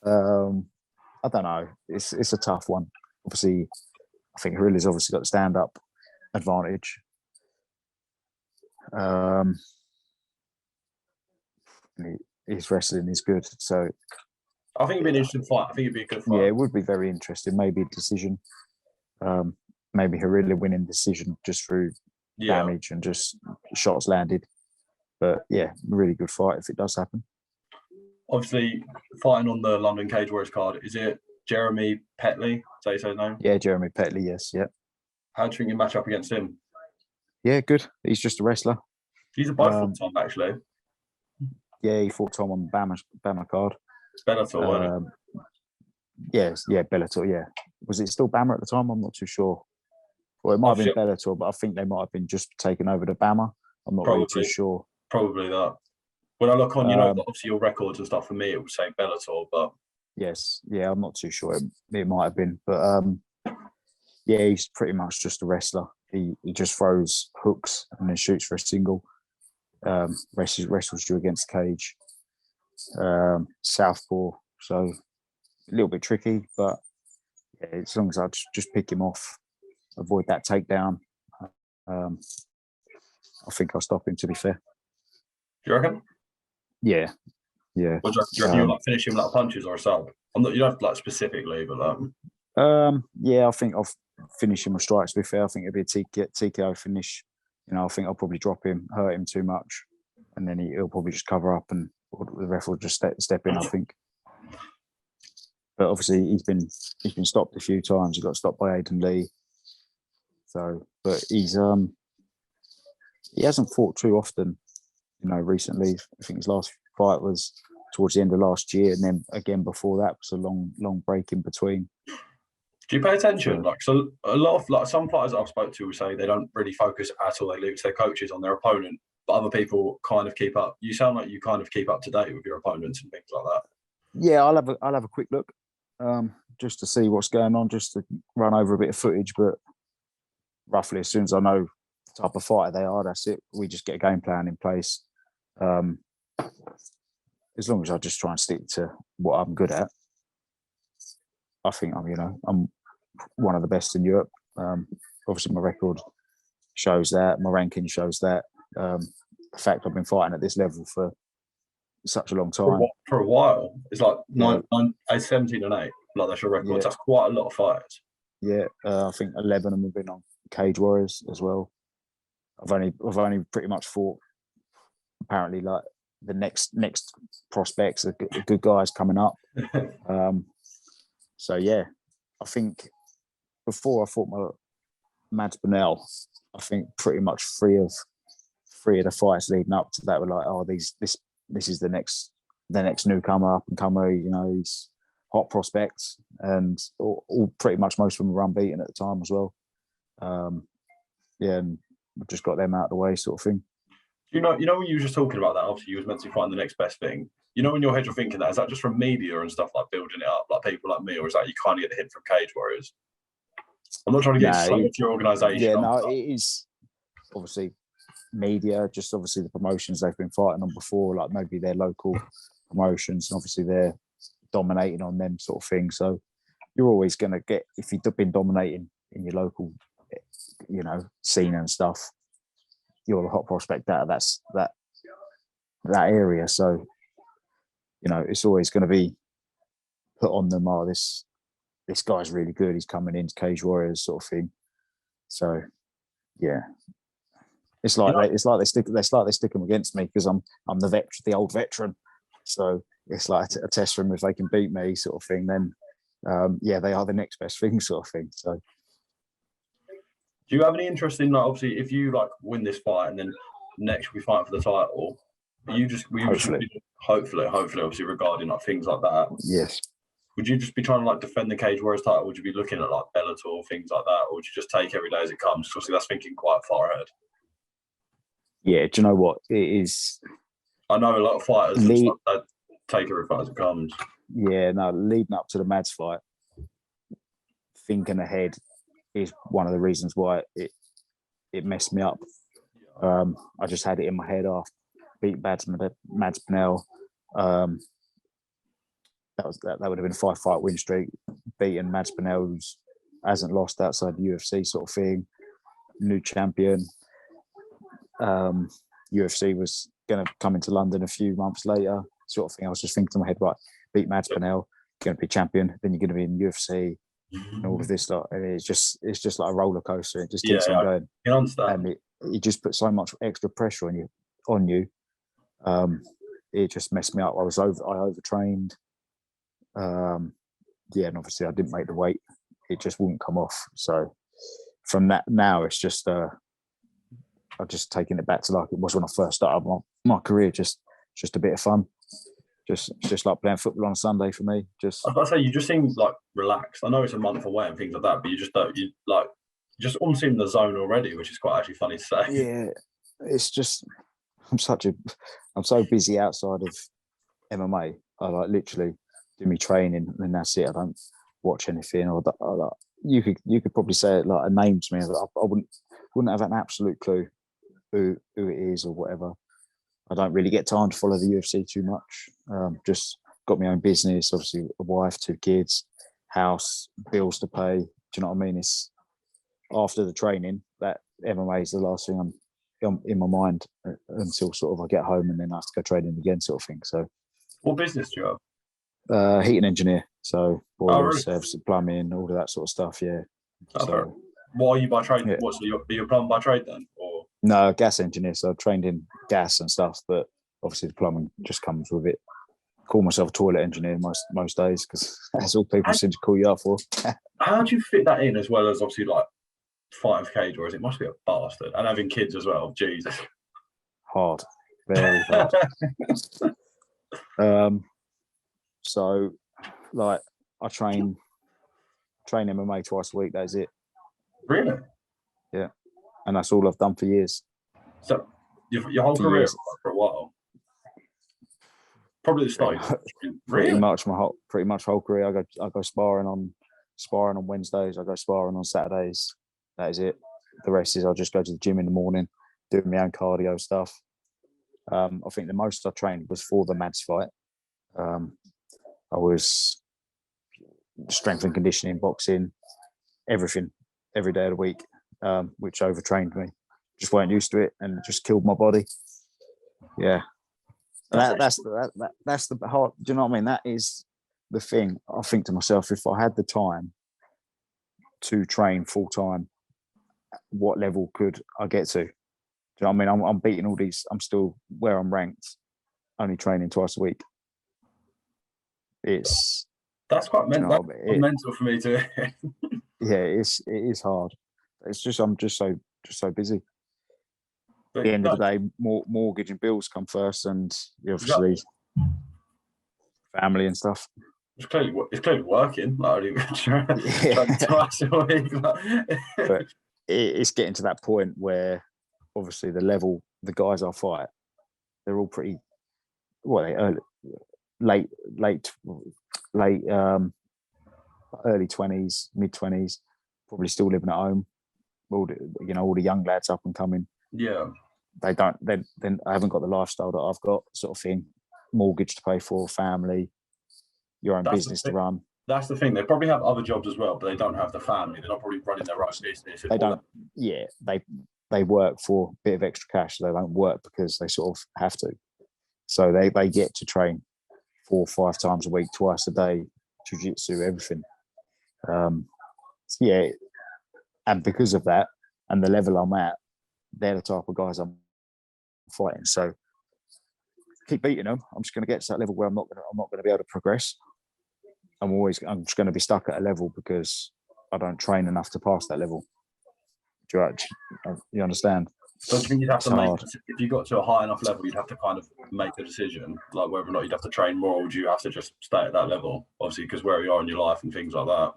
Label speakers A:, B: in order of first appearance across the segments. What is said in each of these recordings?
A: I don't know. It's a tough one. Obviously, I think Harilla's obviously got the stand-up advantage. His wrestling is good, so
B: I think it'd be an interesting fight. I think it'd be a good fight.
A: Yeah, it would be very interesting. Maybe a decision. Maybe Harilla winning decision just through damage and just shots landed. But yeah, really good fight if it does happen.
B: Obviously, fighting on the London Cage Warriors card, is it Jeremy Petley? Say his name?
A: Yeah, Jeremy Petley, yes, yeah.
B: How do you think you match up against him?
A: Yeah, good. He's just a wrestler.
B: He's a both Tom, actually.
A: Yeah, he fought Tom on the Bama card.
B: It's Bellator, wasn't it?
A: Yeah, Bellator, yeah. Was it still Bama at the time? I'm not too sure. Well, it might have been Bellator, but I think they might have been just taken over to Bama. I'm not really too sure.
B: Probably that. When I look on, obviously your records and stuff, for me, it would say Bellator, but...
A: Yes, yeah, I'm not too sure. It might have been. But, yeah, he's pretty much just a wrestler. He just throws hooks and then shoots for a single. Wrestles you against the cage. Southpaw, so a little bit tricky, but yeah, as long as I just pick him off, avoid that takedown, I think I'll stop him, to be fair.
B: Do you reckon?
A: Yeah.
B: What do you reckon? You'll finish him like punches or a sub? You don't have to like specifically, but
A: yeah, I think I'll finish him with strikes, to be fair. I think it'll be a TKO finish. I think I'll probably drop him, hurt him too much, and then he'll probably just cover up and the ref will just step in, I think. But obviously he's been stopped a few times. He got stopped by Aidan Lee. So, but he hasn't fought too often, recently. I think his last fight was towards the end of last year, and then again before that was a long break in between.
B: Do you pay attention? So a lot of some fighters I've spoke to will say they don't really focus at all. They leave it to their coaches on their opponent, but other people kind of keep up. You sound like you kind of keep up to date with your opponents and things like that. Yeah,
A: I'll have a quick look, just to see what's going on, just to run over a bit of footage. But roughly, as soon as I know the type of fighter they are, that's it. We just get a game plan in place. As long as I just try and stick to what I'm good at, I think I'm one of the best in Europe. Obviously, my record shows that. My ranking shows that. The fact I've been fighting at this level for such a long time.
B: For a while. It's like 17 and 8. Like, that's your record. Yeah. That's quite a lot of fights.
A: Yeah, I think 11 of them have been on Cage Warriors as well. I've only pretty much fought, apparently, like the next prospects, are good guys coming up. So yeah, I think before I fought my Mads Burnell, I think pretty much three of the fights leading up to that were like, oh, this is the next newcomer, up and comer. He's hot prospects, and all pretty much most of them were unbeaten at the time as well. Yeah, and we've just got them out of the way, sort of thing.
B: When you were just talking about that, obviously you was meant to find the next best thing. In your head you're thinking that, is that just from media and stuff, like building it up, like people like me, or is that you kind of get the hint from Cage Warriors? I'm not trying to get into your organisation.
A: Yeah, no, it is obviously media, just obviously the promotions they've been fighting on before, like maybe their local promotions, and obviously they're dominating on them, sort of thing. So you're always going to get, if you've been dominating in your local, scene and stuff, you're the hot prospect out of that area. So, it's always going to be put on them, oh, this guy's really good, he's coming into Cage Warriors, sort of thing. So, yeah, it's like they stick them against me because I'm the old veteran. So it's like a test for them. If they can beat me, sort of thing, then they are the next best thing, sort of thing. So,
B: do you have any interest in, like, obviously, if you win this fight and then next you'll be fighting for the title? Hopefully, obviously, regarding things like that.
A: Yes.
B: Would you just be trying to defend the Cage Warriors title? Would you be looking at Bellator, things like that, or would you just take every day as it comes? Obviously, that's thinking quite far ahead.
A: Yeah, do you know what it is?
B: I know a lot of fighters that take every fight as it comes.
A: Yeah, no, leading up to the Mads fight, thinking ahead is one of the reasons why it messed me up. I just had it in my head after beat Mads Burnell. that would have been a 5-fight win streak, beating Mads Bennell, who hasn't lost outside the UFC sort of thing, new champion. UFC was going to come into London a few months later, sort of thing. I was just thinking to my head, right, beat Mads Bennell, going to be champion, then you're going to be in UFC and all of this stuff. And it's just like a roller coaster. It just keeps on going.
B: I can understand.
A: And it just put so much extra pressure on you. It just messed me up. I overtrained. And obviously I didn't make the weight. It just wouldn't come off. So from that now, it's just I've just taken it back to like it was when I first started my career. Just a bit of fun. Just like playing football on a Sunday for me.
B: I was about to say, you just seem like relaxed. I know it's a month away and things like that, but you just don't. You like just almost seem in the zone already, which is quite actually funny to say.
A: Yeah, it's just I'm so busy outside of MMA. I like literally do my training and that's it. I don't watch anything. You could probably say it like a name to me. I wouldn't have an absolute clue who it is or whatever. I don't really get time to follow the UFC too much. Just got my own business, obviously a wife, 2 kids, house, bills to pay. Do you know what I mean? It's after the training that MMA is the last thing I'm in my mind until sort of I get home and then I have to go training again, sort of thing. So,
B: what business do you have?
A: Heating engineer, so boilers,
B: really?
A: service, plumbing, all of that sort of stuff. Yeah.
B: So, what are you by trade?
A: Yeah.
B: What, so you're a plumber by trade then, or
A: no, gas engineer? So I trained in gas and stuff, but obviously the plumbing just comes with it. Call myself a toilet engineer most days because that's all people seem to call you up for.
B: How do you fit that in as well as obviously like fighting for cage, or it must be a bastard and having kids as well? Jesus,
A: hard, very hard. So like I train MMA twice a week. That's it.
B: Really?
A: Yeah, and that's all I've done for years.
B: So your whole career for a while. Probably the start.
A: Pretty much my whole career. I go sparring on Wednesdays. I go sparring on Saturdays. That is it. The rest is I just go to the gym in the morning, doing my own cardio stuff. I think the most I trained was for the Mads fight. I was strength and conditioning, boxing, everything, every day of the week, which overtrained me. Just weren't used to it and it just killed my body. Yeah. That's the hard. Do you know what I mean? That is the thing. I think to myself, if I had the time to train full time, what level could I get to? Do you know what I mean? I'm beating all these. I'm still where I'm ranked, only training twice a week.
B: That's quite mental. Mental for me too.
A: Yeah, it is hard. It's just I'm just so busy. At the end of the day, mortgage and bills come first, and obviously family and stuff.
B: It's clearly working. Like, twice a week.
A: But it's getting to that point where, obviously, the guys I fight, they're all pretty. Well, they early 20s, mid 20s, probably still living at home. All the young lads up and coming.
B: Yeah.
A: They haven't got the lifestyle that I've got, sort of thing. Mortgage to pay for, family, your own business to run.
B: That's the thing. They probably have other jobs as well, but they don't have the family. They're not probably running their own business.
A: They don't. Yeah, they work for a bit of extra cash. They don't work because they sort of have to. So they get to train 4 or 5 times a week, twice a day, jiu-jitsu, everything. Yeah, and because of that and the level I'm at, they're the type of guys I'm fighting. So keep beating them. I'm just going to get to that level where I'm not going to be able to progress. I'm just going to be stuck at a level because I don't train enough to pass that level. Do you understand?
B: So I think you'd have to if you got to a high enough level, you'd have to kind of make a decision, like whether or not you'd have to train more, or would you have to just stay at that level? Obviously, because where you are in your life and things like that.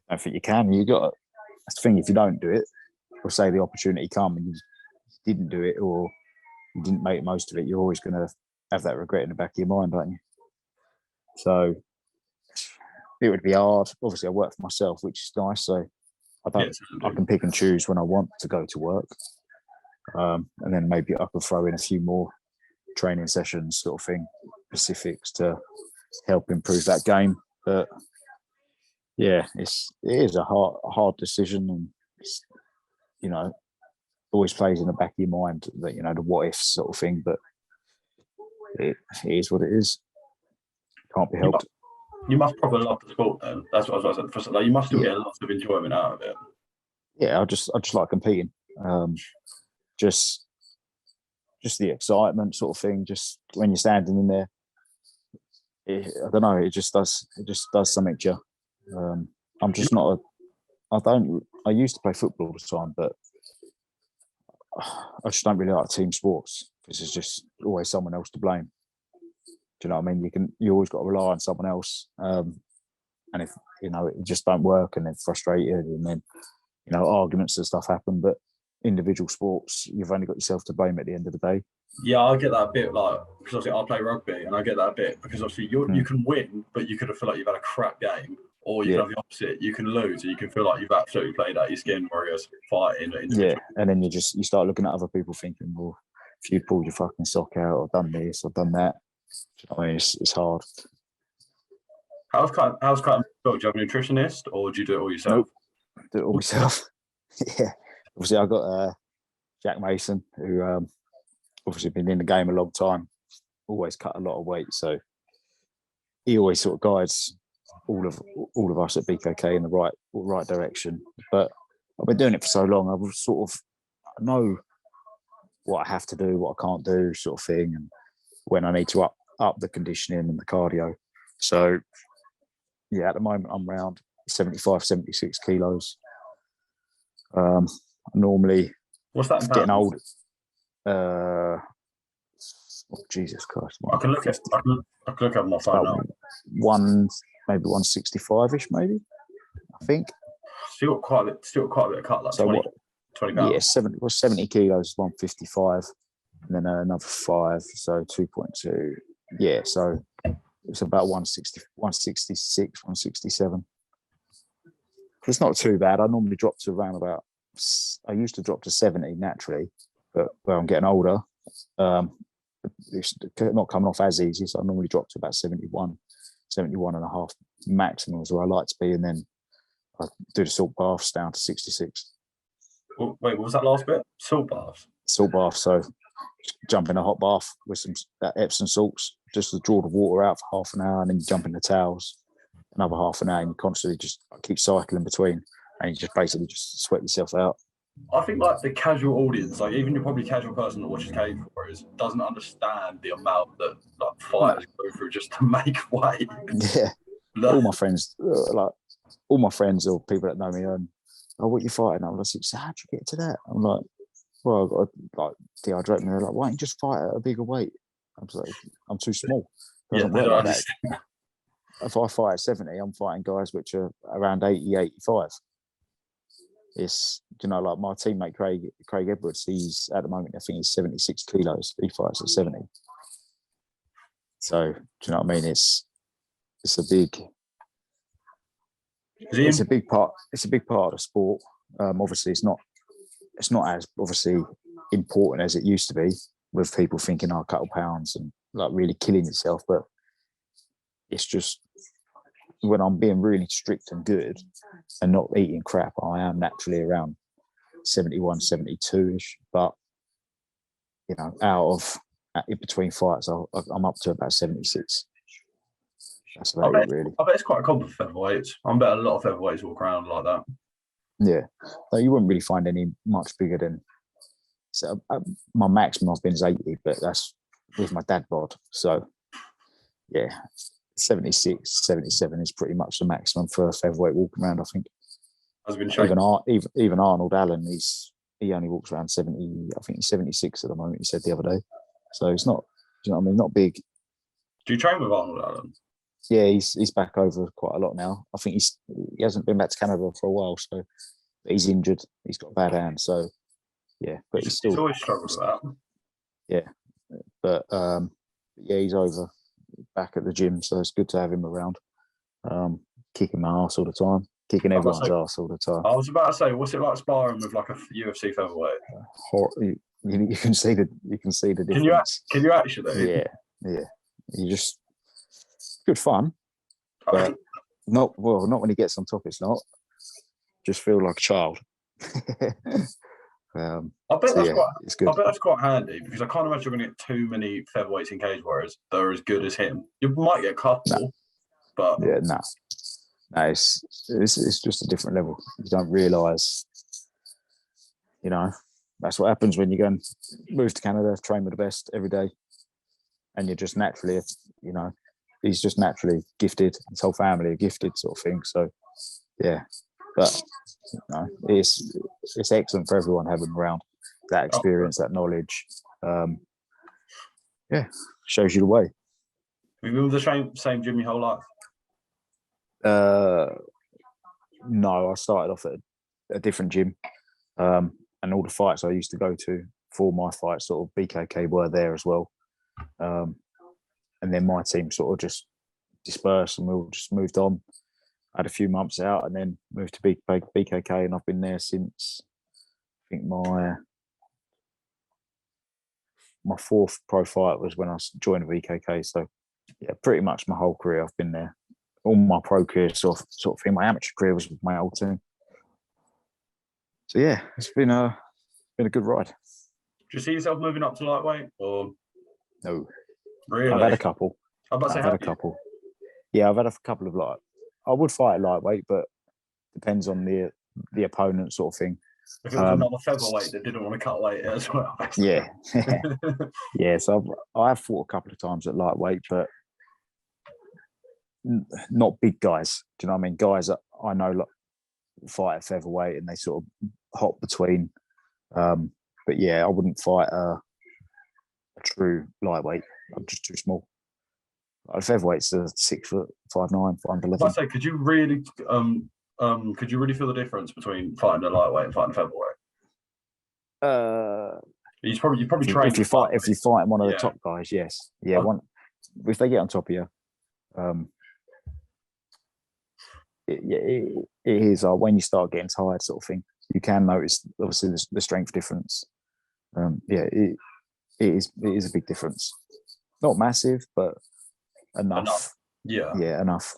A: I don't think you can. That's the thing. If you don't do it, or say the opportunity come and you didn't do it, or you didn't make most of it, you're always going to have that regret in the back of your mind, aren't you? So it would be hard. Obviously, I work for myself, which is nice. So I can pick and choose when I want to go to work, and then maybe I could throw in a few more training sessions, sort of thing, specifics to help improve that game. But yeah, it is a hard decision, and it's, always plays in the back of your mind that the what if sort of thing. But it is what it is. Can't be helped.
B: You must probably love the sport then. That's what I was saying. Like, you must still get lots of enjoyment out of it.
A: Yeah, I just like competing. Just the excitement sort of thing. Just when you're standing in there, I don't know. It just does something to you. I'm just not I used to play football all the time, but I just don't really like team sports because there's just always someone else to blame. Do you know what I mean? You always got to rely on someone else, and if it just don't work, and then frustrated, and then arguments and stuff happen. But individual sports, you've only got yourself to blame at the end of the day.
B: Yeah, I get that a bit, like, because obviously I play rugby, and I get that a bit because obviously you can win, but you could feel like you've had a crap game, or you can have the opposite. You can lose, and you can feel like you've absolutely played out your skin, warriors fighting.
A: Yeah, and then you start looking at other people thinking, well, if you pulled your fucking sock out, or done this, or done that, I mean, it's hard.
B: How's cutting? Do you have a nutritionist, or do you do it all yourself?
A: Nope, do it all myself. Yeah, obviously I got Jack Mason, who obviously been in the game a long time, always cut a lot of weight, so he always sort of guides all of us at BKK in the right direction. But I've been doing it for so long, I know what I have to do, what I can't do, sort of thing, and when I need to up the conditioning and the cardio. So yeah, at the moment I'm around 75, 76 kilos. Normally,
B: what's that in pounds?
A: Getting old. Jesus Christ!
B: I can look at my phone now.
A: Maybe 165ish, maybe. I think.
B: Still quite a bit of cut, like so 20 pounds.
A: Yeah, 70 kilos is 155, and then another 5, so 2.2. Yeah, so it's about 160, 166, 167. It's not too bad. I normally drop to around about. I used to drop to 70 naturally, but when I'm getting older, it's not coming off as easy. So I normally drop to about 71 and a half maximum is where I like to be, and then I do the salt baths down to 66.
B: Wait, what was that last bit? Salt baths.
A: Salt bath. So jump in a hot bath with some Epsom salts, just to draw the water out for half an hour, and then you jump in the towels another half an hour, and you constantly just keep cycling between, and you just basically just sweat yourself out.
B: I think like the casual audience, like even your probably casual person that watches Cage Warriors, doesn't understand the amount that like fighters go through just to make weight.
A: Yeah, all my friends, or people that know me, what you fighting? I'm like, so how'd you get to that? I'm like, well, I've got to like dehydrate me. They're like, why don't you just fight at a bigger weight? I'm like, I'm too small. Doesn't work like that. If I fight at 70, I'm fighting guys which are around 80, 85. It's, like my teammate Craig Edwards, he's at the moment, I think he's 76 kilos. He fights at 70. So, do you know what I mean? It's a big part. It's a big part of the sport. Obviously, it's not as obviously important as it used to be, with people thinking, a couple pounds and like really killing yourself. But it's just when I'm being really strict and good and not eating crap, I am naturally around 71, 72-ish. But, in between fights, I'm up to about 76. That's about it, really.
B: I bet it's quite common for featherweights. I bet a lot of featherweights walk around like that.
A: Yeah. You wouldn't really find any much bigger than... So my maximum I've been is 80, but that's with my dad bod. So, yeah, 76, 77 is pretty much the maximum for a featherweight walking around, I think. Even Arnold Allen, he only walks around 70. I think he's 76 at the moment, he said the other day. So it's not, do you know what I mean? Not big.
B: Do you train with Arnold Allen?
A: Yeah, he's back over quite a lot now. I think he hasn't been back to Canada for a while, so he's injured. He's got a bad hand, so yeah. But he's
B: always struggled with that.
A: Yeah, but he's over back at the gym, so it's good to have him around. Kicking my ass all the time, kicking everyone's ass all the time.
B: I was about to say, what's it like sparring with like a UFC featherweight?
A: You can see the difference.
B: Can you actually?
A: Yeah. You just good fun, but not when he gets on top. It's not. Just feel like a child.
B: I bet that's quite.
A: it's good.
B: I bet that's quite handy because I can't imagine you're going to get too many featherweights in cage warriors that are as good as him. You might get a couple, but
A: no, it's just a different level. You don't realise, that's what happens when you go and move to Canada, train with the best every day, and you're just naturally, he's just naturally gifted. His whole family are gifted, sort of thing. So, yeah, but it's excellent for everyone having around that experience, that knowledge. Shows you the way.
B: Have you been with the same gym your whole life?
A: No, I started off at a different gym, and all the fights I used to go to for my fights, sort of BKK were there as well. And then my team sort of just dispersed and we all just moved on. I had a few months out and then moved to BKK, and I've been there since I think my fourth pro fight was when I joined the BKK. So yeah, pretty much my whole career I've been there. All my pro career sort of thing. My amateur career was with my old team. So yeah, it's been a good ride.
B: Do you see yourself moving up to lightweight or
A: no?
B: Really?
A: I've had a couple.
B: I've had
A: a couple. Yeah, I've had a couple of I would fight at lightweight, but depends on the opponent, sort of thing.
B: If it was another featherweight that didn't want to cut weight as well.
A: Yeah. Yeah, so I've fought a couple of times at lightweight, but not big guys. Do you know what I mean? Guys that I know fight at featherweight and they sort of hop between. But yeah, I wouldn't fight a true lightweight. I'm just too small. Featherweight's 6 foot 5'9", 5'11".
B: I say, could you really feel the difference between fighting a lightweight and fighting a featherweight? You probably trained.
A: If you fight one of the top guys, yes, yeah. If they get on top of you, it is when you start getting tired, sort of thing. You can notice obviously the strength difference. It is a big difference. Not massive, but enough.
B: Yeah,
A: enough.